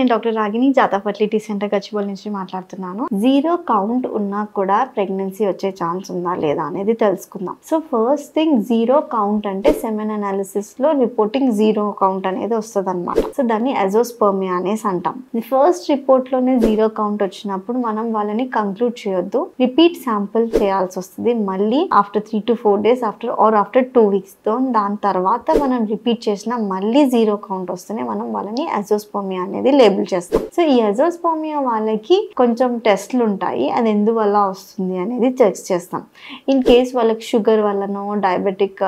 నేను డాక్టర్ రాగిని జాతా fertility centre Gachibowli నుంచి మాట్లాడుతున్నాను. జీరో కౌంట్ ఉన్నా కూడా ప్రెగ్నెన్సీ వచ్చే ఛాన్స్ ఉందా లేదా అనేది తెలుసుకుందాం. So first thing, zero count అంటే సెమెన్ అనాలిసిస్ లో రిపోర్టింగ్ జీరో కౌంట్ అనేది వస్తుంది అనమాట. సో దాన్ని అజోస్పర్మియా అనేసి అంటాం. ఫస్ట్ రిపోర్ట్ లోనే జీరో కౌంట్ వచ్చినప్పుడు మనం వాళ్ళని కంక్లూడ్ చేయొద్దు, రిపీట్ శాంపుల్ చేయాల్సి వస్తుంది. మళ్ళీ after 3 to 4 days after 2 weeks దాని తర్వాత మనం రిపీట్ చేసిన మళ్ళీ జీరో కౌంట్ వస్తేనే మనం వాళ్ళని అజోస్పర్మియా అనేది లేబుల్ చేస్తాం. సో ఈ అజోస్పర్మియా వాళ్ళకి కొంచెం టెస్ట్లు ఉంటాయి, అది ఎందువల్ల వస్తుంది అనేది చెక్ చేస్తాం. ఇన్ కేస్ వాళ్ళకి షుగర్ వల్లనో, డయాబెటిక్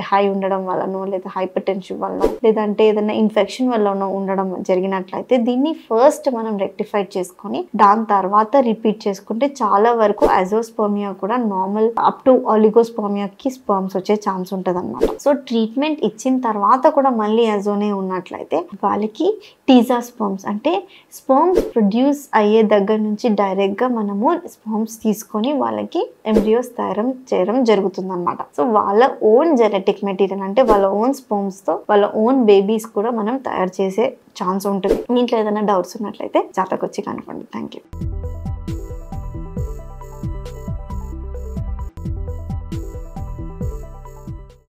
హై ఉండడం వల్లనో, లేదా హైపర్ టెన్షన్ వల్ల, లేదంటే ఏదైనా ఇన్ఫెక్షన్ వల్లనో ఉండడం జరిగినట్లయితే దీన్ని ఫస్ట్ మనం రెక్టిఫై చేసుకొని దాని తర్వాత రిపీట్ చేసుకుంటే చాలా వరకు అజోస్పర్మియా కూడా నార్మల్ అప్ టు ఆలిగోస్పర్మియాకి స్పర్మ్స్ వచ్చే ఛాన్స్ ఉంటుంది అనమాట. సో ట్రీట్మెంట్ ఇచ్చిన తర్వాత కూడా మళ్ళీ అజోనే ఉన్నట్లయితే వాళ్ళకి టీజా స్పర్మ్స్ అంటే స్పర్మ్స్ ప్రొడ్యూస్ అయ్యే దగ్గర నుంచి డైరెక్ట్గా మనము స్పర్మ్స్ తీసుకొని వాళ్ళకి ఎంబ్రియోస్ తయారు చేయడం జరుగుతుంది అనమాట. సో వాళ్ళ ఓన్ జెనెటిక్ మెటీరియల్ అంటే వాళ్ళ ఓన్ స్పర్మ్స్తో వాళ్ళ ఓన్ బేబీస్ కూడా మనం తయారు చేసే ఛాన్స్ ఉంటుంది. దీంట్లో ఏదైనా డౌట్స్ ఉన్నట్లయితే జాతకు వచ్చి కనుక్కోండి. Thank you.